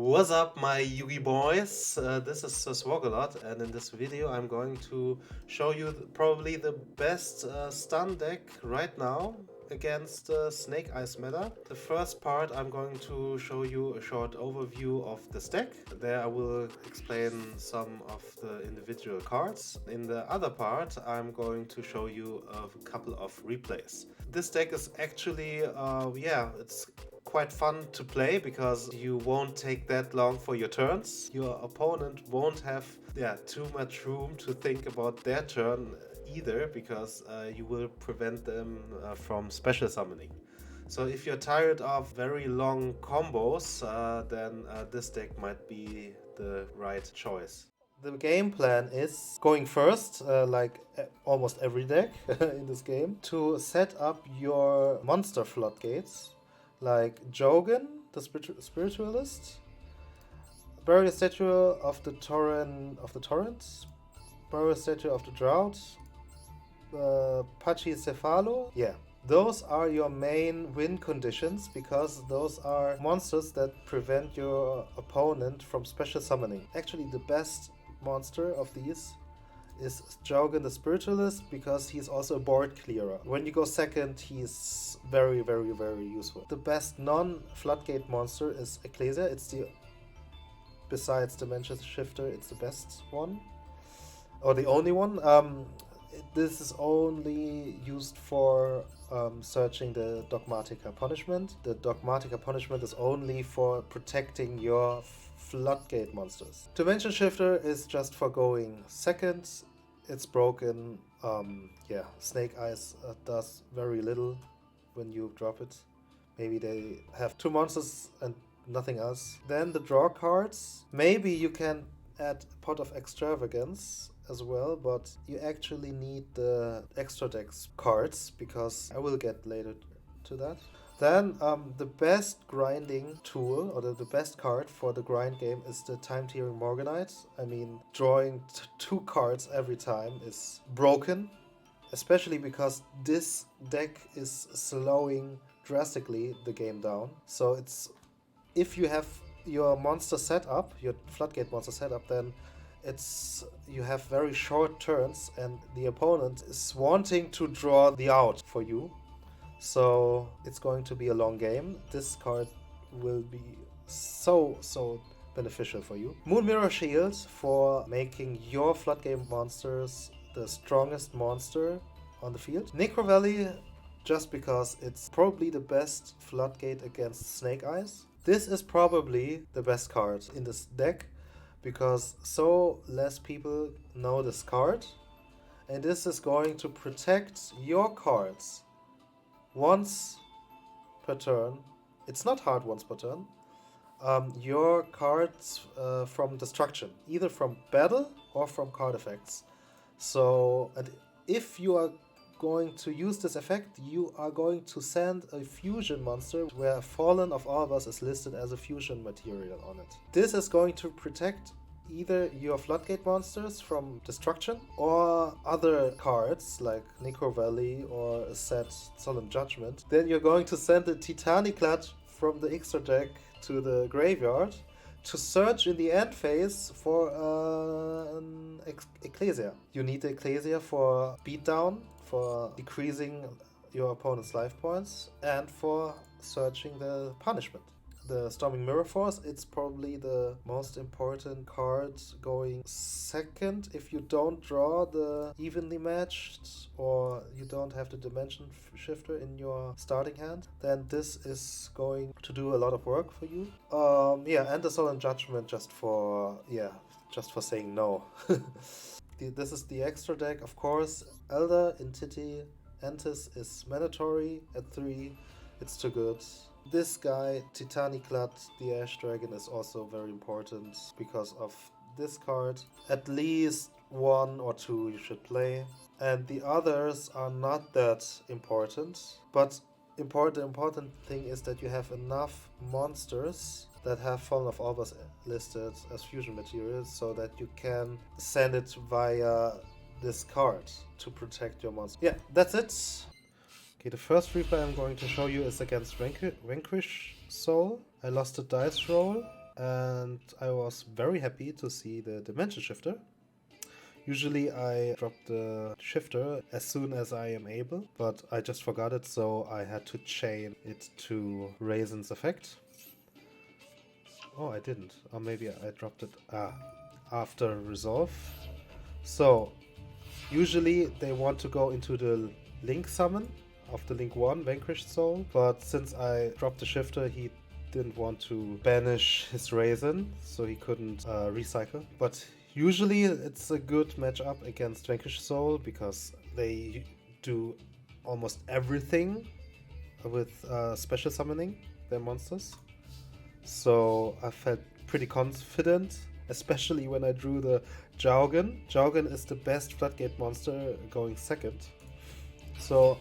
What's up, my Yugi boys? This is Swordsoul, and in this video I'm going to show you probably the best stun deck right now against Snake Eyes meta. The first part I'm going to show you a short overview of this deck. There I will explain some of the individual cards. In the other part I'm going to show you a couple of replays. This deck is actually, it's quite fun to play because you won't take that long for your turns. Your opponent won't have too much room to think about their turn either, because you will prevent them from special summoning. So if you're tired of very long combos, then this deck might be the right choice. The game plan is going first, almost every deck in this game, to set up your monster floodgates, like Jogan, the spiritualist, Burial Statue of the Torrent, Burial Statue of the Drought, Pachycephalo. Yeah, those are your main win conditions, because those are monsters that prevent your opponent from special summoning. Actually, the best monster of these is Jogan the Spiritualist, because he's also a board clearer. When you go second, he's very, very, very useful. The best non-floodgate monster is Ecclesia. Besides Dimension Shifter, it's the best one, or the only one. This is only used for searching the Dogmatica punishment. The Dogmatica punishment is only for protecting your floodgate monsters. Dimension Shifter is just for going second. It's broken. Snake Eyes does very little when you drop it. Maybe they have two monsters and nothing else. Then the draw cards. Maybe you can add Pot of Extravagance as well, but you actually need the extra decks cards, because I will get later to that. Then the best grinding tool, or the best card for the grind game, is the Time Tearing Morganite. I mean, drawing two cards every time is broken, especially because this deck is slowing drastically the game down. So if you have your monster set up, your floodgate monster set up, then you have very short turns, and the opponent is wanting to draw the out for you. So it's going to be a long game. This card will be so beneficial for you. Moon Mirror Shield for making your floodgate monsters the strongest monster on the field. Necro Valley, just because it's probably the best floodgate against Snake Eyes. This is probably the best card in this deck, because so less people know this card, and this is going to protect your cards once per turn. It's not hard once per turn. Your cards from destruction, either from battle or from card effects. So, and if you are going to use this effect, you are going to send a fusion monster where Fallen of Albers is listed as a fusion material on it. This is going to protect either your floodgate monsters from destruction or other cards like Necro Valley or a set Solemn Judgment. Then you're going to send the Titaniclad from the extra deck to the graveyard to search in the end phase for an Ecclesia. You need the Ecclesia for beatdown, for decreasing your opponent's life points, and for searching the punishment. The Storming Mirror Force, it's probably the most important card going second if you don't draw the evenly matched, or you don't have the Dimension Shifter in your starting hand. Then this is going to do a lot of work for you. And the Solemn Judgment just for saying no. This is the extra deck, of course. Elder, Entity, Antis is mandatory at 3. It's too good. This guy, Titaniclad, the Ash Dragon, is also very important because of this card. At least 1 or 2 you should play. And the others are not that important. But the important thing is that you have enough monsters that have Fallen of Albers listed as fusion materials, so that you can send it via this card to protect your monster. Yeah, that's it. Okay, the first replay I'm going to show you is against Vanquish Soul. I lost a dice roll and I was very happy to see the Dimension Shifter. Usually I drop the shifter as soon as I am able, but I just forgot it, so I had to chain it to Raisin's effect. Oh, I didn't. Or maybe I dropped it after resolve. So, usually they want to go into the Link summon of the Link 1, Vanquish Soul, but since I dropped the shifter, he didn't want to banish his Raisin, so he couldn't recycle. But usually it's a good matchup against Vanquish Soul because they do almost everything with special summoning their monsters. So I felt pretty confident, especially when I drew the Jaugen. Jaugen is the best Floodgate monster going second. So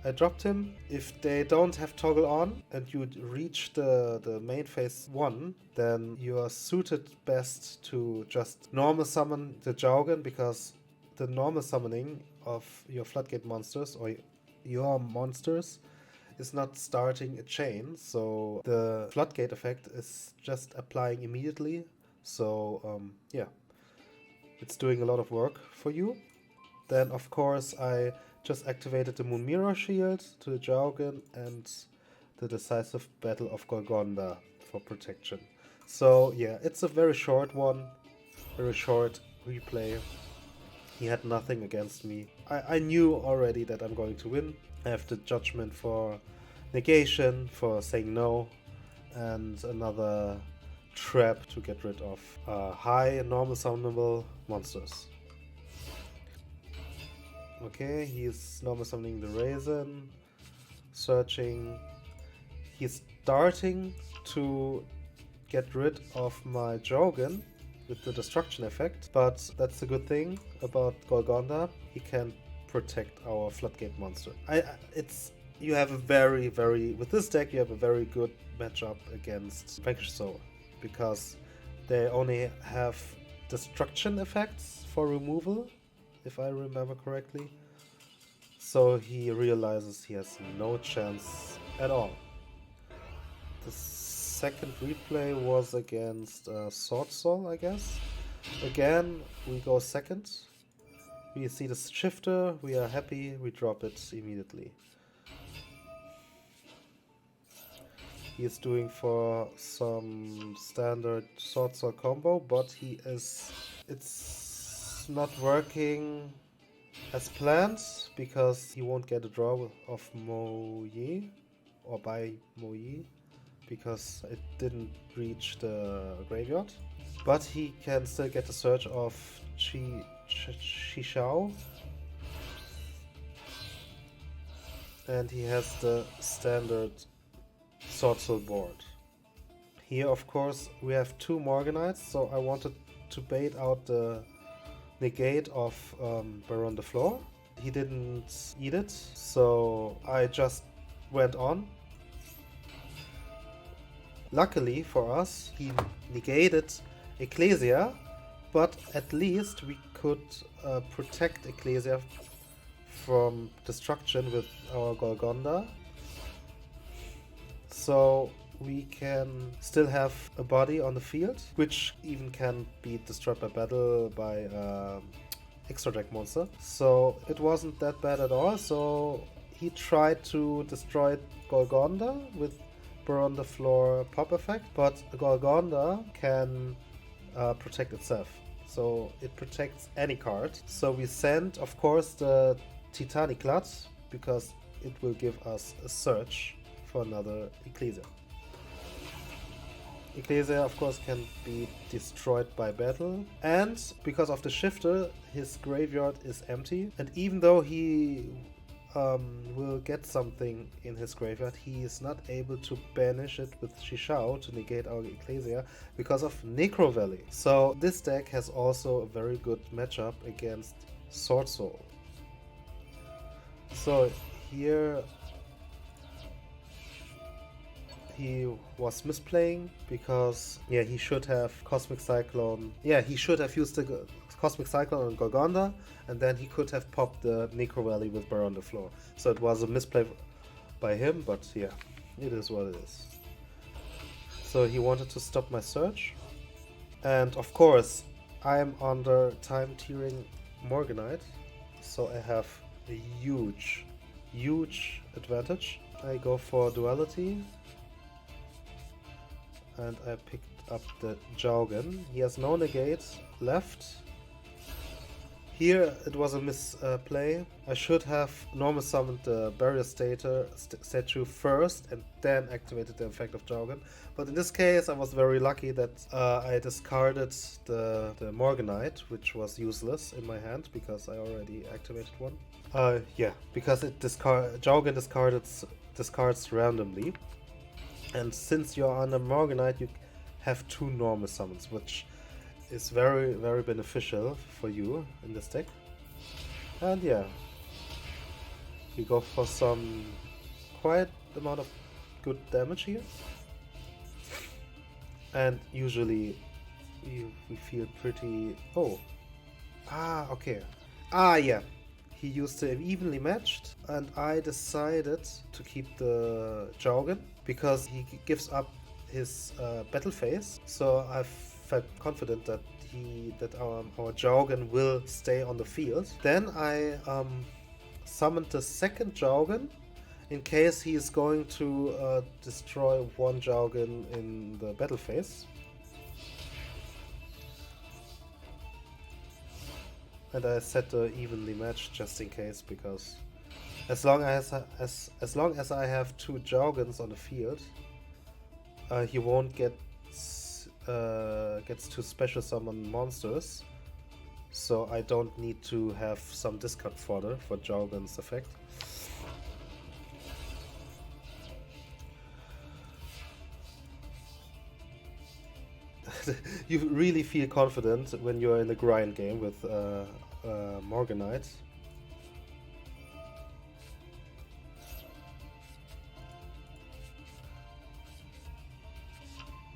I dropped him. If they don't have toggle on and you reach the main phase 1, then you are suited best to just normal summon the Jaugen, because the normal summoning of your Floodgate monsters or your monsters is not starting a chain, so the Floodgate effect is just applying immediately. So yeah, it's doing a lot of work for you. Then of course I just activated the Moon Mirror Shield to the Jaugen and the Decisive Battle of Golgonda for protection. So yeah, it's a very short one, very short replay. He had nothing against me. I knew already that I'm going to win. I have the Judgment for negation, for saying no, and another trap to get rid of high normal summonable monsters. Okay, he's normal summoning the Raisin, searching. He's starting to get rid of my Jaugen with the destruction effect, but that's a good thing about Golgonda. He can protect our Floodgate monster. You have a with this deck you have a very good matchup against Vanquish Soul, because they only have destruction effects for removal, if I remember correctly. So he realizes he has no chance at all. The second replay was against Swordsoul, I guess. Again, we go second. We see the shifter, we are happy, we drop it immediately. He is doing for some standard Swordsoul combo, but it's not working as planned, because he won't get a draw of Moyi, or by Moyi, because it didn't reach the graveyard. But he can still get the search of Shishao. And he has the standard Swordsoul board. Here, of course, we have two Morganites, so I wanted to bait out the negate of Baron the Floor. He didn't eat it, so I just went on. Luckily for us, he negated Ecclesia, but at least we could protect Ecclesia from destruction with our Golgonda. So we can still have a body on the field, which even can be destroyed by battle by extra deck monster. So it wasn't that bad at all. So he tried to destroy Golgonda with Baron the Floor pop effect, but Golgonda can protect itself. So it protects any card. So we send, of course, the Titanic Glut, because it will give us a search for another Ecclesia. Ecclesia, of course, can be destroyed by battle, and because of the shifter, his graveyard is empty, and even though he will get something in his graveyard, he is not able to banish it with Shishao to negate our Ecclesia because of Necro Valley. So this deck has also a very good matchup against Swordsoul. So here he was misplaying, because he should have Cosmic Cyclone. He should have used the Cosmic Cyclone on Golgonda, and then he could have popped the Necro Valley with Baron the Floor. So it was a misplay by him, but it is what it is. So he wanted to stop my search. And of course, I'm under time tiering Morganite, so I have a huge advantage. I go for duality, and I picked up the Jaugen. He has no negate left. Here it was a misplay. I should have normal summoned the barrier statue first and then activated the effect of Jaugen. But in this case I was very lucky that I discarded the Morganite, which was useless in my hand because I already activated one. Yeah, because Jaugen discards randomly. And since you're under Morganite, you have 2 normal summons, which is very beneficial for you in this deck. And yeah, we go for some quite amount of good damage here. And usually we feel pretty... Oh. Okay. Yeah. He used the evenly matched, and I decided to keep the Jaugen because he gives up his battle phase. So I felt confident that our Jaugen will stay on the field. Then I summoned the second Jaugen in case he is going to destroy one Jaugen in the battle phase. And I set the evenly matched just in case, because as long as I have 2 Jaugens on the field, he won't gets to special summon monsters, so I don't need to have some discard fodder for Jaugen's effect. You really feel confident when you're in a grind game with Morganite.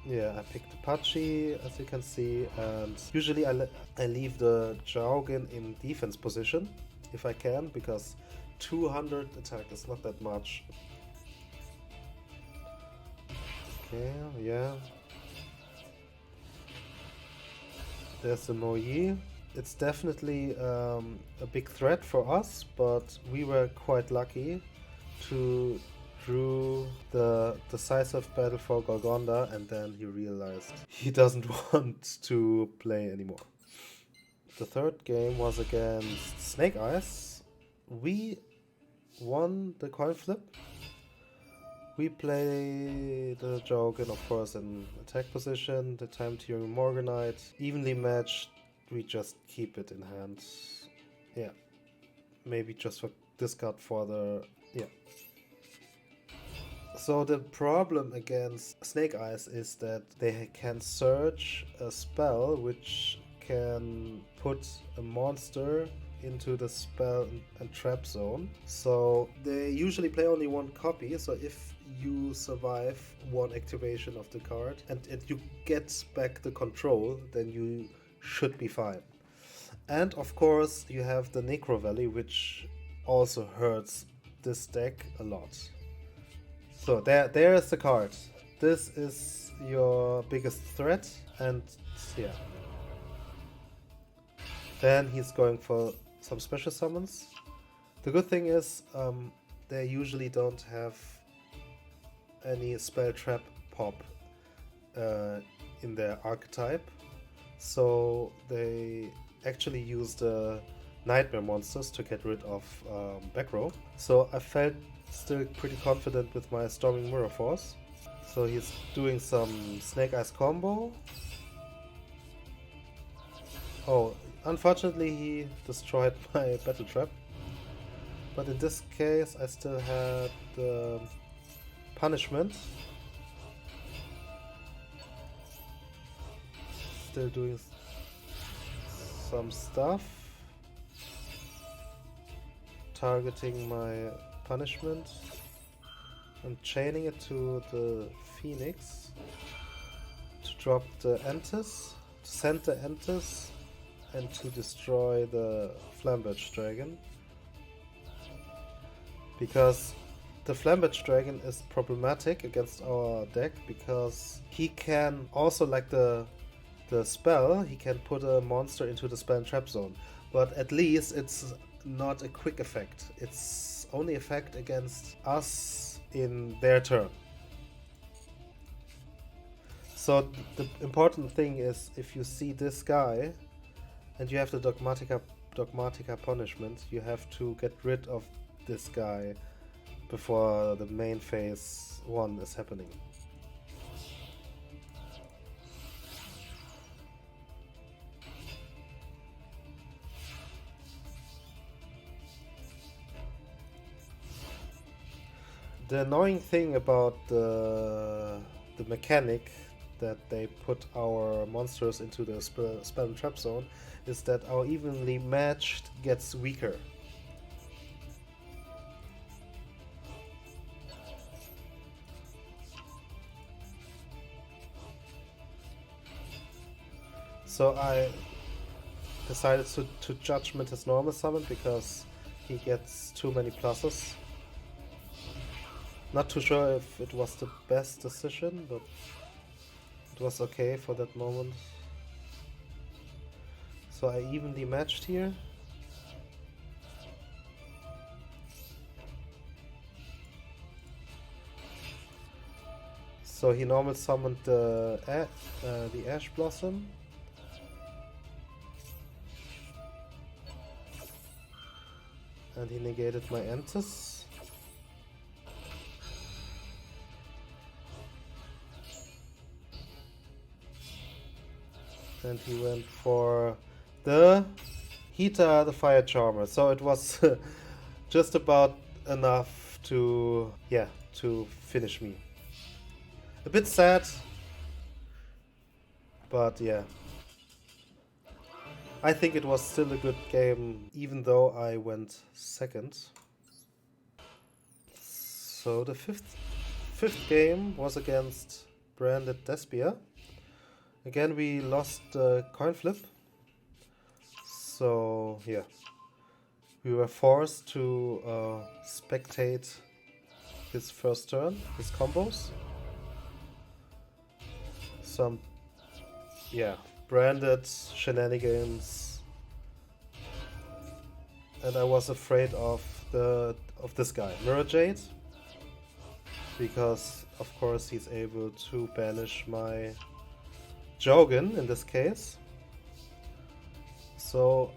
Yeah, I picked Apache, as you can see, and usually I leave the Jaugen in defense position, if I can, because 200 attack is not that much. Okay, yeah. There's the Moyi. It's definitely a big threat for us, but we were quite lucky to drew the decisive battle for Golgonda, and then he realized he doesn't want to play anymore. The third game was against Snake Eyes. We won the coin flip. We play the Jaugen, of course, in attack position, the time tiering Morganite. Evenly matched, we just keep it in hand. Yeah. Maybe just for discard for the... Yeah. So the problem against Snake Eyes is that they can search a spell which can put a monster into the spell and trap zone. So they usually play only 1 copy, so if you survive 1 activation of the card and you get back the control, then you should be fine. And of course you have the Necro Valley, which also hurts this deck a lot. So there is the card. This is your biggest threat, and yeah. Then he's going for some special summons. The good thing is they usually don't have any spell trap pop in their archetype, so they actually use the nightmare monsters to get rid of back row. So I felt still pretty confident with my Storming Mirror Force. So he's doing some Snake Eyes combo. Oh, unfortunately he destroyed my battle trap. But in this case I still had the punishment. Still doing some stuff. Targeting my punishment and chaining it to the Phoenix to drop the Entis, to send the Entis, and to destroy the Flamberge Dragon. Because the Flambage Dragon is problematic against our deck because he can also, like the spell, he can put a monster into the spell and trap zone. But at least it's not a quick effect. It's only effect against us in their turn. So the important thing is, if you see this guy and you have the Dogmatica punishment, you have to get rid of this guy before the main phase 1 is happening. The annoying thing about the mechanic that they put our monsters into the spell and trap zone is that our evenly matched gets weaker. So I decided to judgment his normal summon because he gets too many pluses. Not too sure if it was the best decision, but it was okay for that moment. So I evenly matched here. So he normal summoned the Ash Blossom. And he negated my Entis. And he went for the Hita, the Fire Charmer. So it was just about enough to, yeah, to finish me. A bit sad, but yeah. I think it was still a good game, even though I went second. So the fifth game was against branded Despia. Again, we lost the coin flip. So yeah, we were forced to spectate his first turn, his combos. Some, yeah, branded shenanigans, and I was afraid of this guy, Mirror Jade, because of course he's able to banish my Jogan in this case. So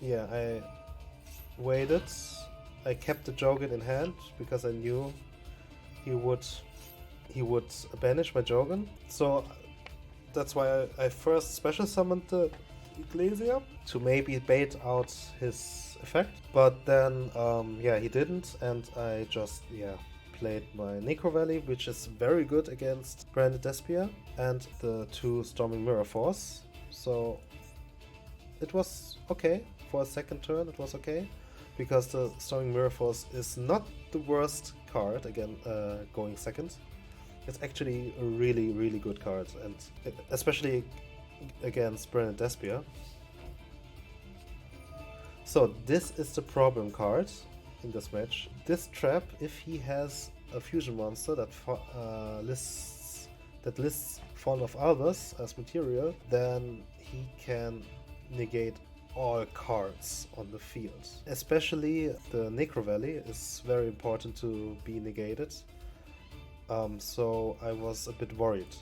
yeah, I waited. I kept the Jogan in hand because I knew he would banish my Jogan. So that's why I first special summoned the Ecclesia to maybe bait out his effect. But then yeah, he didn't, and I just played my Necro Valley, which is very good against branded Despia, and the 2 Storming Mirror Force. So it was okay for a second turn. It was okay because the Storming Mirror Force is not the worst card again going second. It's actually a really, really good card, and especially against branded Despia. So this is the problem card in this match. This trap, if he has a fusion monster that lists Fallen of Albus as material, then he can negate all cards on the field. Especially the Necro Valley is very important to be negated. So I was a bit worried.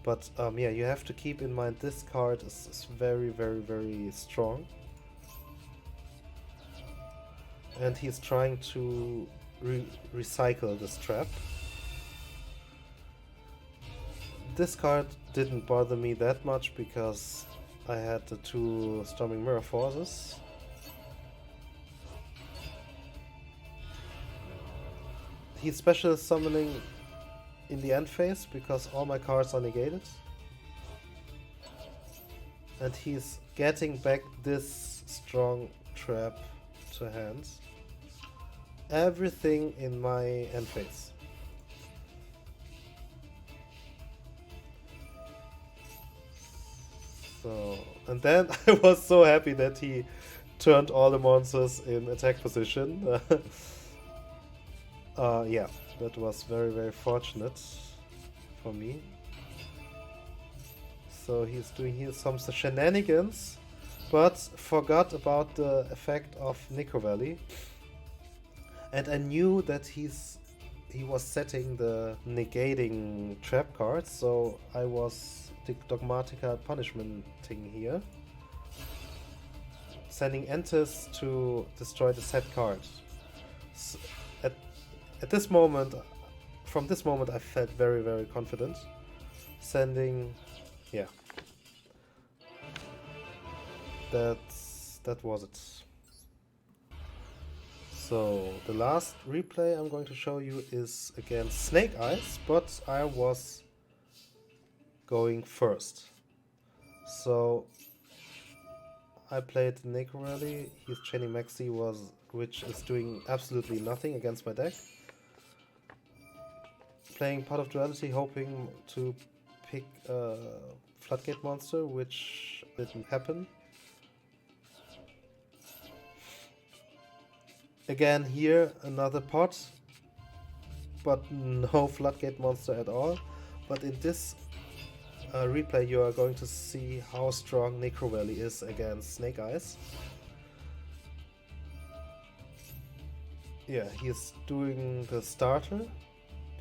But yeah, you have to keep in mind this card is very, very, very strong. And he's trying to recycle this trap. This card didn't bother me that much because I had the 2 Storming Mirror Forces. He's special summoning in the end phase because all my cards are negated. And he's getting back this strong trap to hand. Everything in my end phase. So, and then I was so happy that he turned all the monsters in attack position. Yeah, that was very, very fortunate for me. So he's doing here some shenanigans, but forgot about the effect of Necro Valley. And I knew that he was setting the negating trap cards, so I was Dogmatica punishmenting here. Sending Enters to destroy the set card. So at this moment, from this moment I felt very, very confident. Sending, yeah. That was it. So the last replay I'm going to show you is against Snake Eyes, but I was going first. So I played Necro Rally, his Chaining Maxi which is doing absolutely nothing against my deck. Playing Pot of Duality, hoping to pick a Floodgate monster, which didn't happen. Again here, another pot, but no Floodgate monster at all. But in this replay you are going to see how strong Necro Valley is against Snake Eyes. Yeah, he's doing the starter.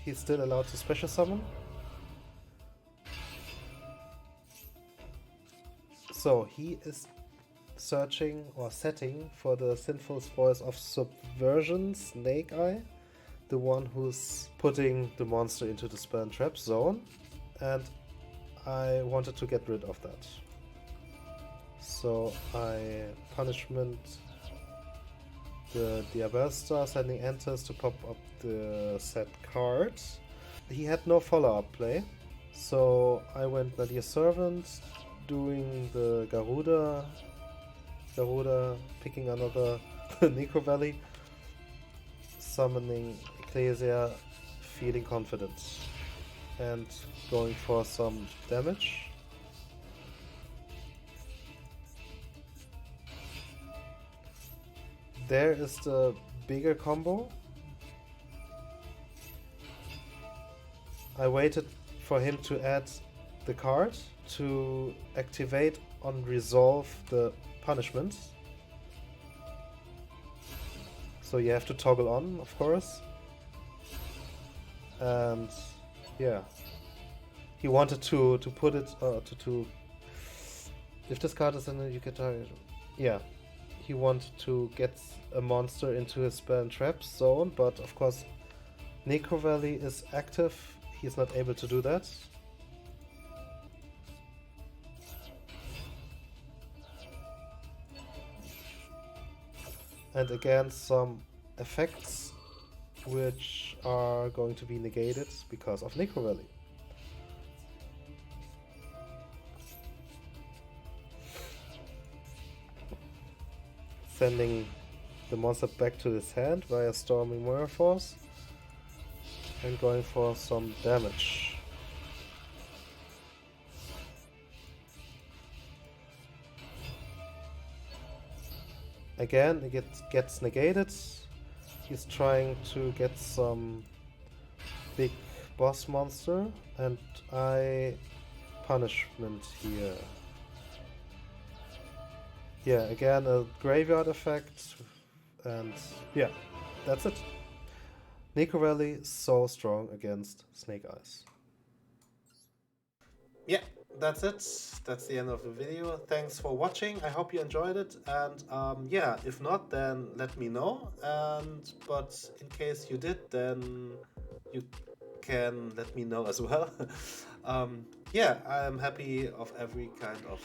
He's still allowed to special summon. So he is searching or setting for the Sinful Spoils of Subversion Snake Eye, the one who's putting the monster into the spell and trap zone, and I wanted to get rid of that. So I punishment the Diabellstar, sending Enters to pop up the set card. He had no follow-up play, so I went Nadir Servant, doing the Garuda, picking another Necro Valley, summoning Ecclesia, feeling confident, and going for some damage. There is the bigger combo. I waited for him to add the card to activate on resolve the punishment. So you have to toggle on, of course. And yeah, he wanted to put it to if this card is in a, you get target. Yeah, he wanted to get a monster into his spell and trap zone, but of course Necro Valley is active. He's not able to do that. And again, some effects which are going to be negated because of Necro Valley. Sending the monster back to his hand via Storming Mirror Force and going for some damage. Again, it gets negated. He's trying to get some big boss monster, and I punishment here. Yeah, again a graveyard effect, and yeah, that's it. Necro Valley so strong against Snake Eyes. Yeah, that's it. That's the end of the video. Thanks for watching. I hope you enjoyed it. And yeah, if not, then let me know. But in case you did, then you can let me know as well. Yeah, I'm happy of every kind of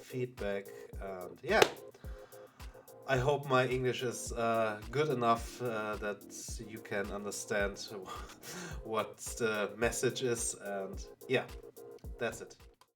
feedback. And yeah, I hope my English is good enough that you can understand what the message is. And yeah, that's it.